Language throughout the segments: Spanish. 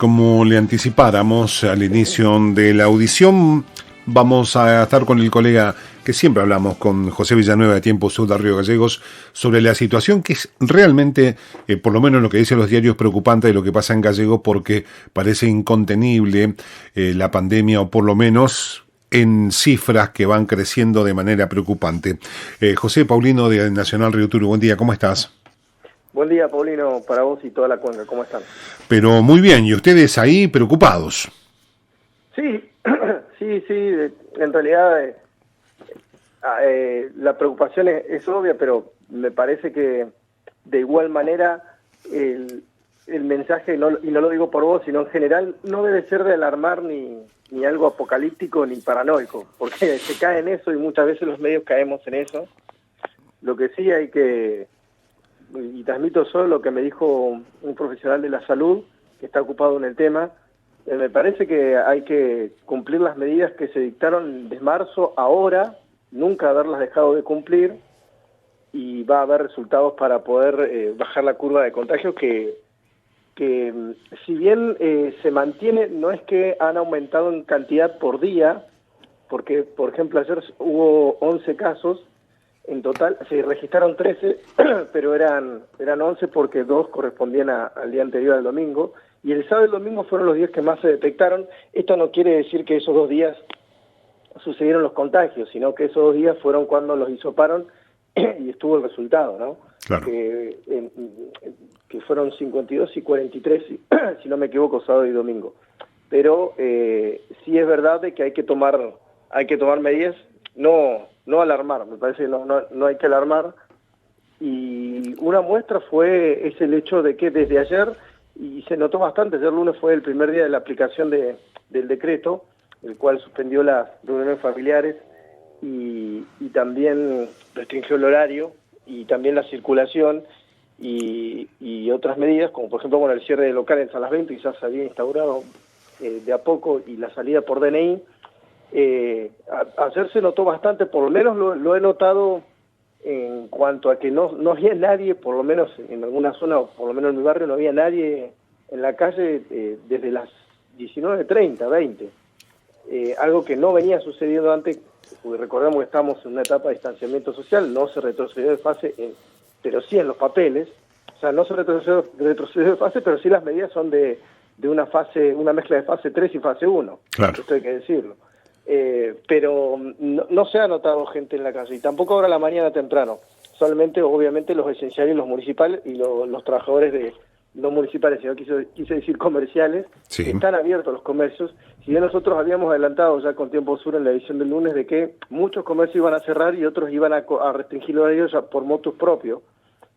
Como le anticipáramos al inicio de la audición, vamos a estar con el colega que siempre hablamos, con José Villanueva de Tiempo Sur de Río Gallegos, sobre la situación que es realmente, por lo menos lo que dicen los diarios, preocupante de lo que pasa en Gallegos, porque parece incontenible la pandemia, o por lo menos en cifras que van creciendo de manera preocupante. José Paulino de Nacional Río Turbio, buen día, ¿cómo estás? Buen día, Paulino, para vos y toda la cuenca, ¿cómo están? Pero muy bien, ¿y ustedes ahí preocupados? Sí, sí, en realidad la preocupación es obvia, pero me parece que de igual manera el mensaje, y no lo digo por vos, sino en general, no debe ser de alarmar ni algo apocalíptico ni paranoico, porque se cae en eso y muchas veces los medios caemos en eso. Lo que sí hay que, y transmito solo lo que me dijo un profesional de la salud que está ocupado en el tema, me parece que hay que cumplir las medidas que se dictaron desde marzo, ahora, nunca haberlas dejado de cumplir, y va a haber resultados para poder bajar la curva de contagio que si bien se mantiene, no es que han aumentado en cantidad por día, porque, por ejemplo, ayer hubo 11 casos, en total se registraron 13, pero eran 11 porque 2 correspondían al día anterior, al domingo, y el sábado y el domingo fueron los días que más se detectaron. Esto no quiere decir que esos 2 días sucedieron los contagios, sino que esos 2 días fueron cuando los hisoparon y estuvo el resultado, ¿no? Claro. Que fueron 52 y 43, si no me equivoco, sábado y domingo. Pero sí es verdad de que hay que tomar medidas, no alarmar, me parece que no hay que alarmar. Y una muestra es el hecho de que desde ayer, y se notó bastante, ayer lunes fue el primer día de la aplicación del decreto, el cual suspendió las reuniones familiares y también restringió el horario y también la circulación y otras medidas, como por ejemplo el cierre de locales a las 20, que ya se había instaurado de a poco, y la salida por DNI. Ayer se notó bastante, por lo menos lo he notado en cuanto a que no había nadie, por lo menos en alguna zona, o por lo menos en mi barrio, no había nadie en la calle desde las 19:30, 20. Algo que no venía sucediendo antes, porque recordemos que estamos en una etapa de distanciamiento social, no se retrocedió de fase, pero sí en los papeles, o sea, no se retrocedió de fase, pero sí las medidas son de una mezcla de fase 3 y fase 1, Claro. esto hay que decirlo. Pero no se ha notado gente en la calle, y tampoco ahora a la mañana temprano, solamente obviamente los esenciales, los municipales y los trabajadores no municipales, sino quise decir comerciales, Sí. están abiertos los comercios. Si bien nosotros habíamos adelantado ya con Tiempo Sur en la edición del lunes de que muchos comercios iban a cerrar y otros iban a restringir horarios ya por motus propio,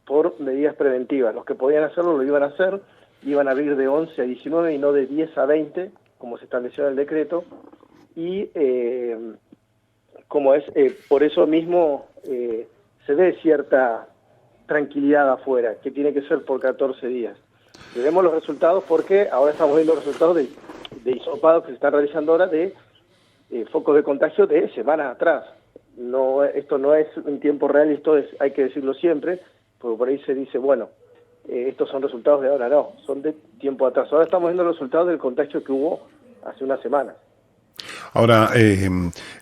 por medidas preventivas. Los que podían hacerlo lo iban a hacer, iban a abrir de 11 a 19 y no de 10 a 20, como se estableció en el decreto, y por eso mismo se ve cierta tranquilidad afuera, que tiene que ser por 14 días. Veremos los resultados, porque ahora estamos viendo los resultados de hisopados que se están realizando ahora de focos de contagio de semanas atrás. Esto no es en tiempo real, esto hay que decirlo siempre, porque por ahí se dice, bueno, estos son resultados de ahora, no, son de tiempo atrás. Ahora estamos viendo los resultados del contagio que hubo hace unas semanas. Ahora,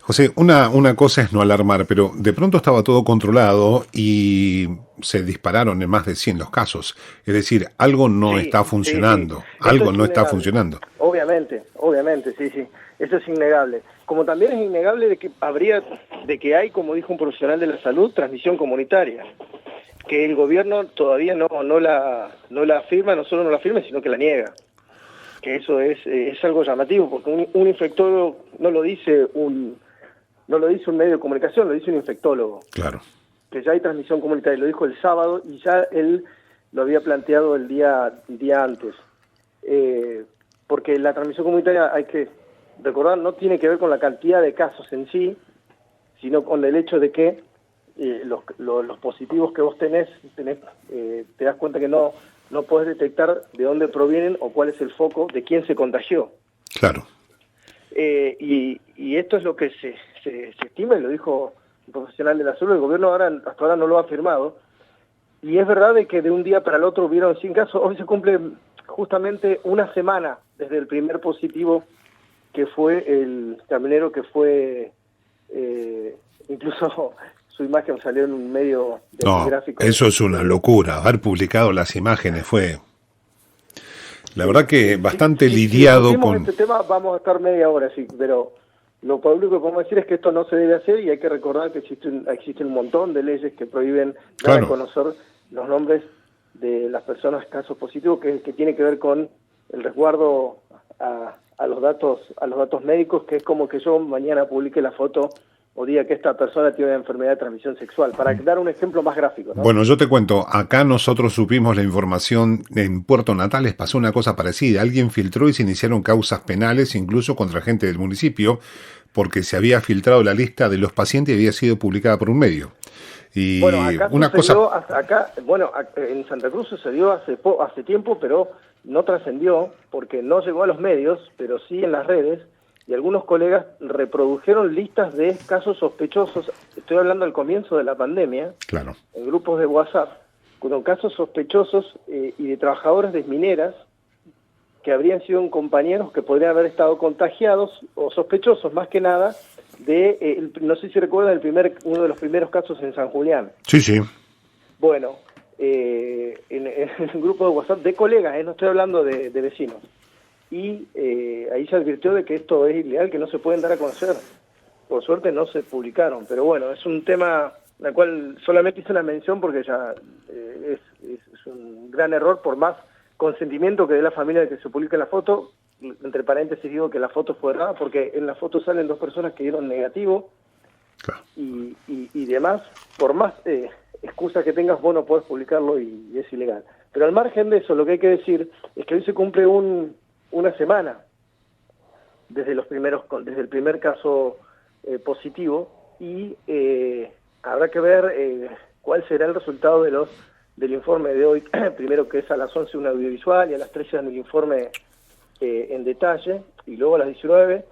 José, una cosa es no alarmar, pero de pronto estaba todo controlado y se dispararon en más de 100 los casos. Es decir, algo no está funcionando, sí. Algo no está funcionando. Obviamente, sí, eso es innegable. Como también es innegable de que hay, como dijo un profesional de la salud, transmisión comunitaria, que el gobierno todavía no la afirma, no solo no la afirma, sino que la niega. Que eso es algo llamativo, porque un infectólogo no lo dice un medio de comunicación, lo dice un infectólogo. Claro. Que ya hay transmisión comunitaria, lo dijo el sábado y ya él lo había planteado el día antes. Porque la transmisión comunitaria, hay que recordar, no tiene que ver con la cantidad de casos en sí, sino con el hecho de que los positivos que vos tenés te das cuenta que no podés detectar de dónde provienen o cuál es el foco de quién se contagió. Claro. Y esto es lo que se estima, y lo dijo un profesional de la salud. El gobierno hasta ahora no lo ha afirmado, y es verdad de que de un día para el otro hubieron 100 casos. Hoy se cumple justamente una semana desde el primer positivo, que fue el camionero que fue, incluso su imagen salió en un medio No, gráfico. eso es una locura. Haber publicado las imágenes fue, la verdad que bastante lidiado si con... este tema vamos a estar media hora, sí, pero lo público que podemos decir es que esto no se debe hacer y hay que recordar que existen un montón de leyes que prohíben dar a conocer los nombres de las personas casos positivos, que tiene que ver con el resguardo a los datos médicos, que es como que yo mañana publique la foto o diga que esta persona tiene una enfermedad de transmisión sexual, para dar un ejemplo más gráfico, ¿no? Bueno, yo te cuento, acá nosotros supimos la información, en Puerto Natales pasó una cosa parecida, alguien filtró y se iniciaron causas penales incluso contra gente del municipio, porque se había filtrado la lista de los pacientes y había sido publicada por un medio. Y bueno, acá una sucedió, cosa... en Santa Cruz sucedió hace tiempo, pero no trascendió porque no llegó a los medios, pero sí en las redes, y algunos colegas reprodujeron listas de casos sospechosos, estoy hablando del comienzo de la pandemia, claro, en grupos de WhatsApp, con casos sospechosos y de trabajadores de mineras que habrían sido compañeros que podrían haber estado contagiados o sospechosos más que nada de, no sé si recuerdan uno de los primeros casos en San Julián. Sí, sí. Bueno, en un grupo de WhatsApp de colegas, no estoy hablando de vecinos. Y ahí se advirtió de que esto es ilegal, que no se pueden dar a conocer. Por suerte no se publicaron, pero bueno, es un tema la cual solamente hice una mención porque ya es un gran error, por más consentimiento que dé la familia de que se publique la foto. Entre paréntesis digo que la foto fue errada porque en la foto salen dos personas que dieron negativo. Claro. y demás, por más excusa que tengas, vos no podés publicarlo y es ilegal. Pero al margen de eso, lo que hay que decir es que hoy se cumple una semana desde el primer caso positivo y habrá que ver cuál será el resultado del informe de hoy. Primero, que es a las 11 un audiovisual y a las 13 en el informe en detalle, y luego a las 19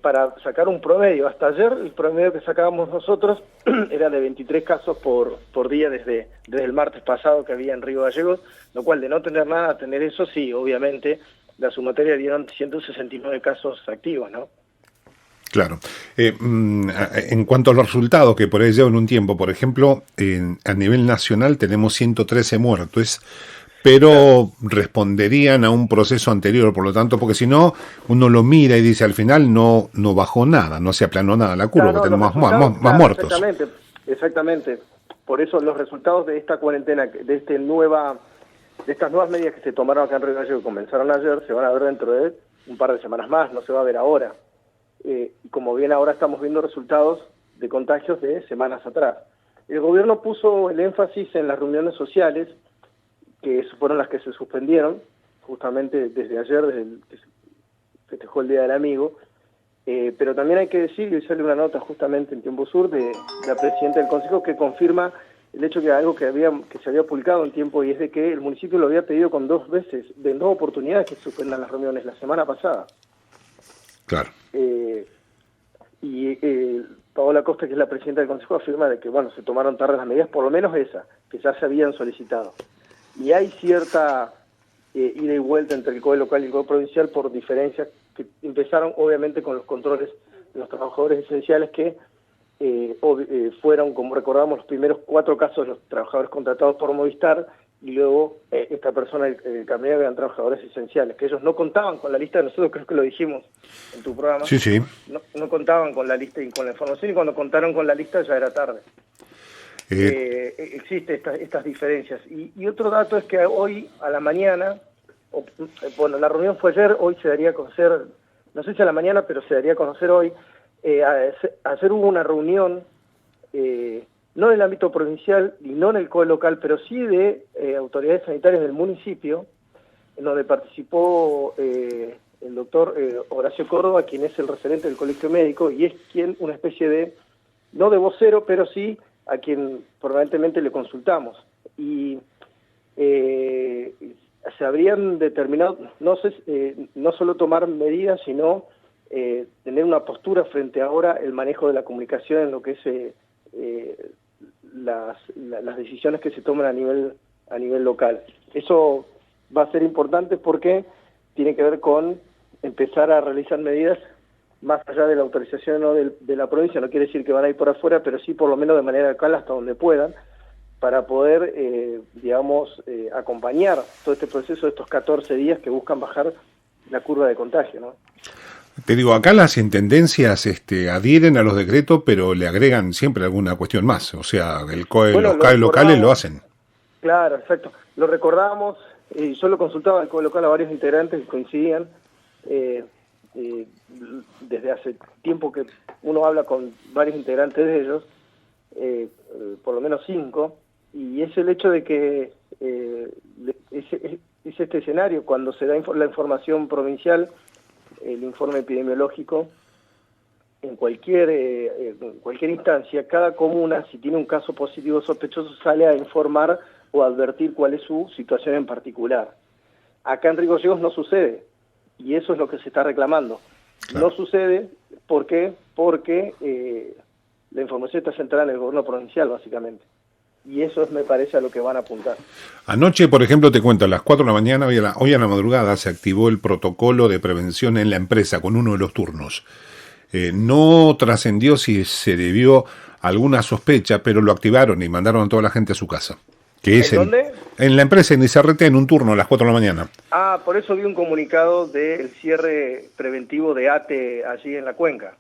para sacar un promedio. Hasta ayer el promedio que sacábamos nosotros era de 23 casos por día desde el martes pasado que había en Río Gallegos, lo cual, de no tener nada a tener eso, sí, obviamente la sumatoria dieron 169 casos activos, ¿no? Claro. En cuanto a los resultados que por ahí llevan un tiempo, por ejemplo, a nivel nacional tenemos 113 muertos, pero responderían a un proceso anterior, por lo tanto, porque si no, uno lo mira y dice, al final no bajó nada, no se aplanó nada la curva, que tenemos más muertos. Exactamente. Por eso los resultados de esta cuarentena, de estas nuevas medidas que se tomaron acá en Río Gallegos, que comenzaron ayer, se van a ver dentro de un par de semanas más, no se va a ver ahora. Y como bien ahora estamos viendo resultados de contagios de semanas atrás. El gobierno puso el énfasis en las reuniones sociales, que fueron las que se suspendieron, justamente desde ayer, desde que se festejó el Día del Amigo, pero también hay que decir, y hoy sale una nota justamente en Tiempo Sur de la presidenta del Consejo que confirma el hecho que algo que se había publicado en tiempo, y es de que el municipio lo había pedido con dos oportunidades que se suspendan las reuniones la semana pasada. Claro. Paola Costa, que es la presidenta del Consejo, afirma de que, bueno, se tomaron tarde las medidas, por lo menos esa, que ya se habían solicitado. Y hay cierta ida y vuelta entre el COE local y el COE provincial por diferencias que empezaron, obviamente, con los controles de los trabajadores esenciales que fueron, como recordamos, los primeros 4 casos de los trabajadores contratados por Movistar, y luego esta persona, el camionero, eran trabajadores esenciales, que ellos no contaban con la lista, nosotros creo que lo dijimos en tu programa. Sí, sí. No contaban con la lista y con la información, y cuando contaron con la lista ya era tarde. Existen estas diferencias. Y otro dato es que hoy a la mañana, la reunión fue ayer, hoy se daría a conocer, no sé si a la mañana, pero se daría a conocer hoy. Ayer hubo una reunión, no en el ámbito provincial y no en el COE local, pero sí de autoridades sanitarias del municipio, en donde participó el doctor Horacio Córdoba, quien es el referente del Colegio Médico, y es una especie de, no de vocero, pero sí a quien permanentemente le consultamos. Y se habrían determinado, no solo tomar medidas, sino tener una postura frente ahora el manejo de la comunicación en lo que es las decisiones que se toman a nivel local. Eso va a ser importante porque tiene que ver con empezar a realizar medidas más allá de la autorización o de la provincia. No quiere decir que van a ir por afuera, pero sí por lo menos de manera local hasta donde puedan, para poder, acompañar todo este proceso de estos 14 días que buscan bajar la curva de contagio, ¿no? Te digo, acá las intendencias adhieren a los decretos, pero le agregan siempre alguna cuestión más. O sea, los COE locales lo hacen. Claro, exacto. Lo recordábamos, yo lo consultaba al COE local a varios integrantes que coincidían, desde hace tiempo que uno habla con varios integrantes de ellos, por lo menos 5, y es el hecho de que es este escenario, cuando se da la información provincial, el informe epidemiológico, en cualquier instancia, cada comuna, si tiene un caso positivo sospechoso, sale a informar o a advertir cuál es su situación en particular. Acá en Río Gallegos no sucede, y eso es lo que se está reclamando. Claro. No sucede, ¿por qué? Porque la información está centrada en el gobierno provincial, básicamente. Y eso me parece a lo que van a apuntar. Anoche, por ejemplo, te cuento, a las 4 de la mañana, hoy a la madrugada, se activó el protocolo de prevención en la empresa con uno de los turnos. No trascendió si se debió a alguna sospecha, pero lo activaron y mandaron a toda la gente a su casa. Que es ¿En dónde? En la empresa, en Izarrete, en un turno a las 4 de la mañana. Ah, por eso vi un comunicado del cierre preventivo de ATE allí en la cuenca.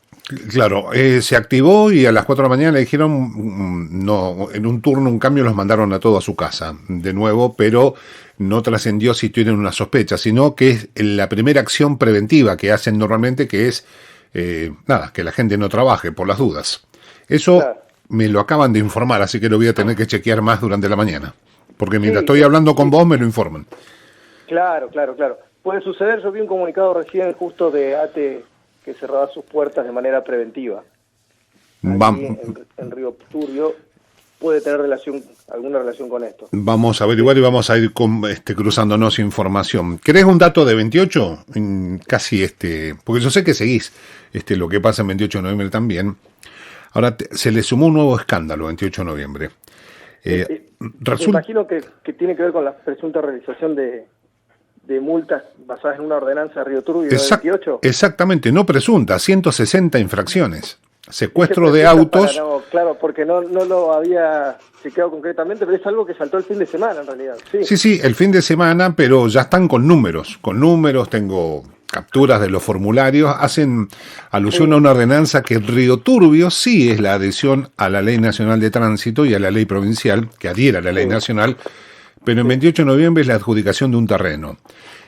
Claro, se activó y a las 4 de la mañana le dijeron, no, en un turno, un cambio, los mandaron a todos a su casa, de nuevo, pero no trascendió si tienen una sospecha, sino que es la primera acción preventiva que hacen normalmente, que es, que la gente no trabaje por las dudas. Eso claro. Me lo acaban de informar, así que lo voy a tener que chequear más durante la mañana, porque mientras estoy hablando con vos me lo informan. Claro. Puede suceder, yo vi un comunicado recién justo de ATE que cerraba sus puertas de manera preventiva. En Río Turbio puede tener alguna relación con esto. Vamos a averiguar y vamos a ir cruzándonos información. ¿Querés un dato de 28? Casi porque yo sé que seguís lo que pasa en 28 de noviembre también. Ahora se le sumó un nuevo escándalo 28 de noviembre. Me imagino que tiene que ver con la presunta realización de multas basadas en una ordenanza de Río Turbio de 28. Exactamente, no presunta, 160 infracciones. Secuestro de autos. Claro, porque no lo había chequeado concretamente, pero es algo que saltó el fin de semana en realidad. Sí, el fin de semana, pero ya están con números. Tengo capturas de los formularios, hacen alusión a una ordenanza que Río Turbio sí es la adhesión a la Ley Nacional de Tránsito y a la Ley Provincial, que adhiera a la Ley Nacional, pero en 28 de noviembre es la adjudicación de un terreno.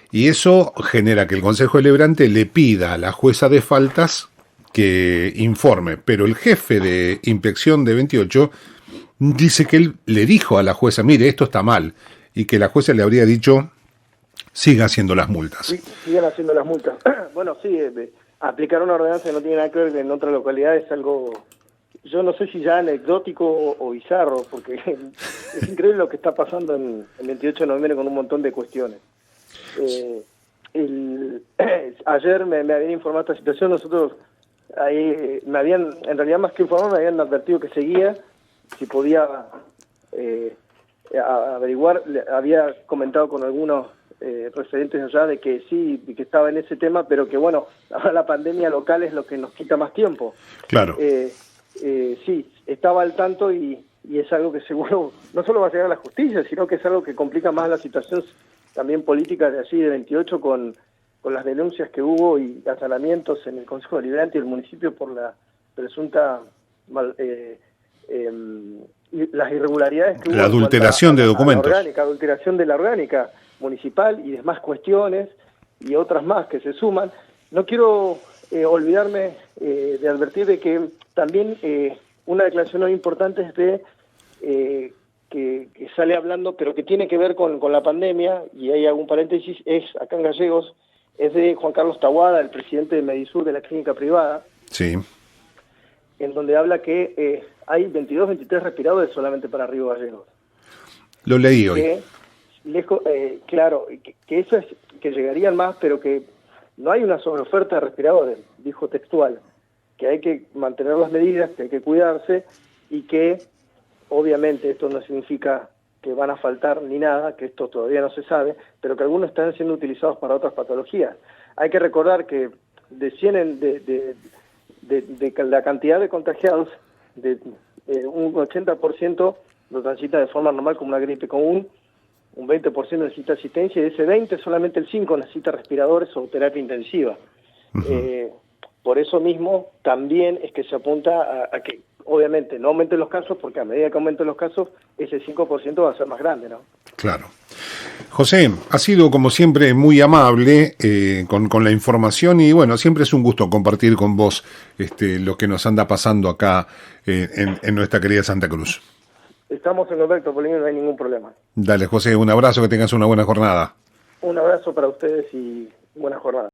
Y eso genera que el Consejo Deliberante le pida a la jueza de faltas que informe, pero el jefe de inspección de 28 dice que él le dijo a la jueza, mire, esto está mal, y que la jueza le habría dicho, siga haciendo las multas. Sí, sigan haciendo las multas. Bueno, sí, aplicar una ordenanza que no tiene nada que ver en otra localidad es algo, yo no sé si ya anecdótico o bizarro, porque es increíble lo que está pasando en 28 de noviembre con un montón de cuestiones. Ayer me habían informado de esta situación, nosotros ahí en realidad más que informar, me habían advertido que seguía, si podía averiguar, había comentado con algunos referentes allá de que sí, que estaba en ese tema, pero que bueno, ahora la pandemia local es lo que nos quita más tiempo. Claro. Sí, estaba al tanto y es algo que seguro no solo va a llegar a la justicia, sino que es algo que complica más la situación también política de allí de 28 con las denuncias que hubo y allanamientos en el Consejo Deliberante y el municipio por la presunta las irregularidades que hubo. La adulteración de documentos. Adulteración de la orgánica municipal y demás cuestiones y otras más que se suman. No quiero olvidarme de advertir de que también una declaración muy importante es de que sale hablando, pero que tiene que ver con la pandemia, y hay algún paréntesis, es acá en Gallegos, es de Juan Carlos Tahuada, el presidente de Medisur, de la clínica privada, sí, en donde habla que hay 22, 23 respiradores solamente para Río Gallegos. Lo leí hoy. Claro, que eso es que llegarían más, pero que no hay una sobreoferta de respiradores, dijo textual, que hay que mantener las medidas, que hay que cuidarse y que obviamente esto no significa que van a faltar ni nada, que esto todavía no se sabe, pero que algunos están siendo utilizados para otras patologías. Hay que recordar que de 100 de la cantidad de contagiados, un 80% lo transita de forma normal como una gripe común, un 20% necesita asistencia, y de ese 20 solamente el 5 necesita respiradores o terapia intensiva. Por eso mismo también es que se apunta a que obviamente no aumenten los casos, porque a medida que aumenten los casos, ese 5% va a ser más grande, ¿no? Claro. José, ha sido como siempre muy amable con la información y bueno, siempre es un gusto compartir con vos lo que nos anda pasando acá en nuestra querida Santa Cruz. Estamos en contacto, Polino, no hay ningún problema. Dale, José, un abrazo, que tengas una buena jornada. Un abrazo para ustedes y buena jornada.